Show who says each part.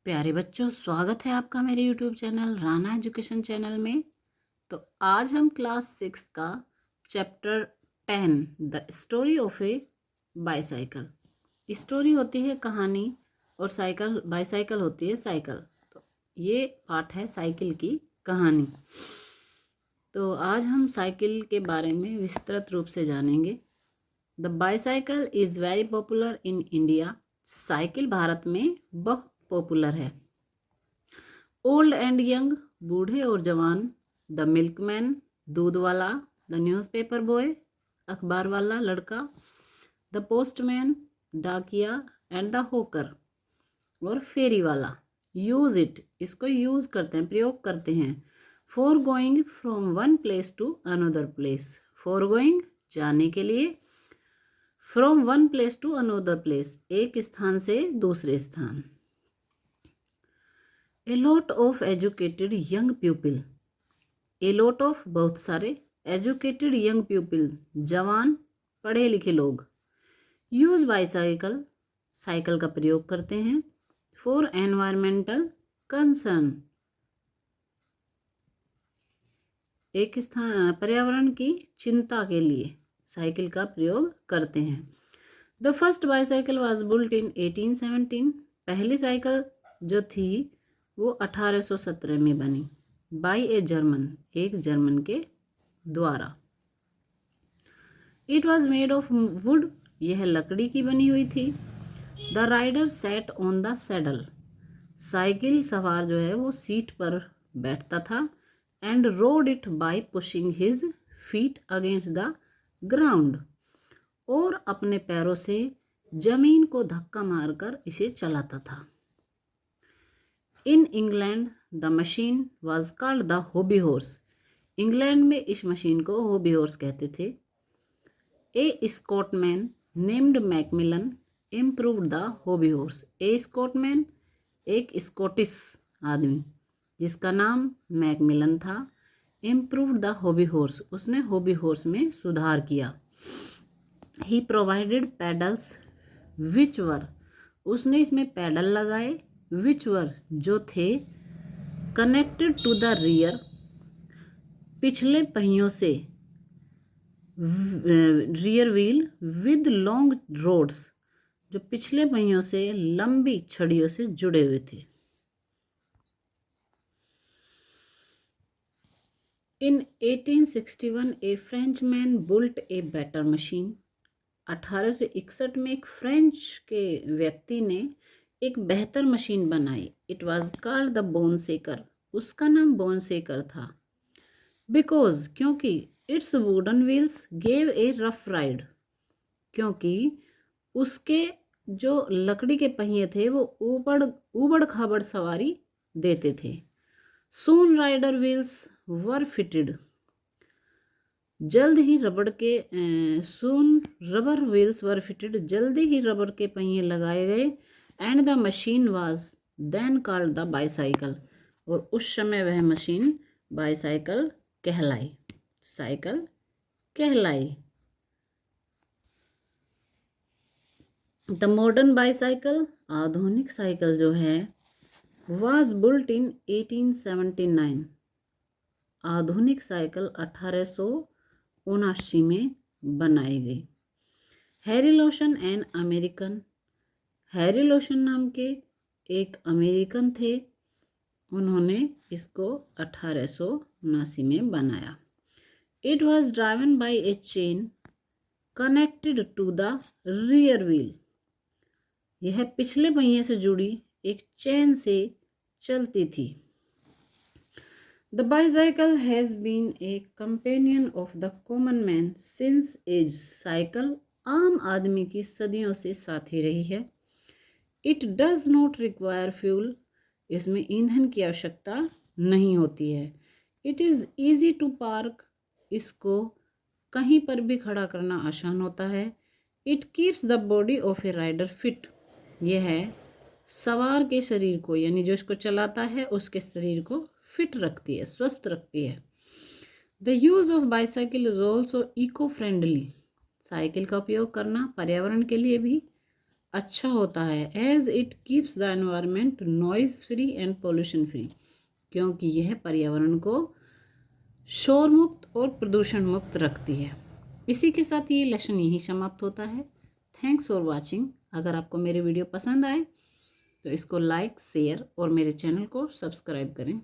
Speaker 1: प्यारे बच्चों, स्वागत है आपका मेरे YouTube channel Rana education channel में। तो आज हम क्लास 6 का chapter 10 the story of A bicycle. Story होती है कहानी और साइकिल बाईसाइकिल होती है साइकिल। तो ये पार्ट है साइकिल की कहानी। तो आज हम साइकिल के बारे में विस्तृत रूप से जानेंगे। The bicycle is very popular in India. Cycle Bharat में बहुत पॉपुलर है। ओल्ड एंड यंग, बूढ़े और जवान। द मिल्कमैन, दूध वाला। द न्यूज़पेपर बॉय, अखबार वाला लड़का। द पोस्टमैन, डाकिया। एंड द होकर और फेरी वाला। यूज इट, इसको यूज करते हैं, प्रयोग करते हैं। For going from one place to another place. For going, जाने के लिए। From one place to another place, एक स्थान से दूसरे स्थान। A lot of educated young people. A lot of, बहुत सारे। एजुकेटेड यंग पीपल, जवान पढ़े लिखे लोग। यूज बाईसाइकिल, साइकिल का प्रयोग करते हैं। फॉर एनवायरमेंटल कंसर्न, एक स्थान पर्यावरण की चिंता के लिए साइकिल का प्रयोग करते हैं। The first bicycle was built in 1817। पहली साइकिल जो थी वो 1817 में बनी। बाई ए जर्मन, एक जर्मन के द्वारा। It was made of wood, यह लकड़ी की बनी हुई थी। The rider sat on the saddle, cycle सवार जो है वो सीट पर बैठता था। And rode it by pushing his feet against the ground, और अपने पैरों से जमीन को धक्का मारकर इसे चलाता था। In England the machine was called the hobby horse, England में इस मशीन को हॉबी हॉर्स कहते थे। A Scotsman named Macmillan improved the hobby horse, a Scotsman, एक स्कॉटिश आदमी जिसका नाम मैकमिलन था। इम्प्रूव्ड द हॉबी हॉर्स, उसने हॉबी हॉर्स में सुधार किया। ही प्रोवाइडेड पैडल्स विच वर, उसने इसमें पैडल लगाए। विच वर, जो थे। कनेक्टेड टू द रियर, पिछले पहियों से। Rear wheel with long rods, जो पिछले पहियों से लंबी छड़ियों से जुड़े हुए थे। In 1861 a Frenchman built a better machine, 1861 में एक फ्रेंच के व्यक्ति ने एक बेहतर मशीन बनाई। It was called the bone सेकर, उसका नाम बोन सेकर था। बिकॉज, क्योंकि। It's wooden wheels gave a rough ride, क्योंकि उसके जो लकड़ी के पहिए थे वो ऊबड़ खाबड़ सवारी देते थे। Soon rider wheels were fitted, जल्द ही रबर व्हील्स वर फिटेड, जल्दी ही रबर के पहिए लगाए गए। And the machine was then called the bicycle, और उस समय वह मशीन बाईसाइकिल कहलाई, साइकिल कहलाई। द मॉडर्न बाईसाइकिल, आधुनिक साइकिल जो है, वाज बुल्ट इन 1879, आधुनिक साइकिल 1879 में बनाई गई। Harry lotion an American, Harry lotion नाम के एक अमेरिकन थे, उन्होंने इसको 1879 में बनाया। It was driven by a chain connected to the rear wheel, यह पिछले पहिए से जुड़ी एक चेन से चलती थी। The bicycle has been a companion of the common man since ages, cycle आम आदमी की सदियों से साथी रही है। It does not require fuel, इसमें ईंधन की आवश्यकता नहीं होती है। It is easy to park, इसको कहीं पर भी खड़ा करना आसान होता है। It keeps the body of a rider fit, यह सवार के शरीर को, यानी जो इसको चलाता है उसके शरीर को फिट रखती है, स्वस्थ रखती है। The use of bicycle is also eco friendly, cycle का उपयोग करना पर्यावरण के लिए भी अच्छा होता है, as it keeps the environment noise free and pollution free, क्योंकि यह पर्यावरण को शोर मुक्त और प्रदूषण मुक्त रखती है। इसी के साथ ये लेसन यही समाप्त होता है। Thanks for watching. अगर आपको मेरी वीडियो पसंद आए तो इसको लाइक, शेयर और मेरे चैनल को सब्सक्राइब करें।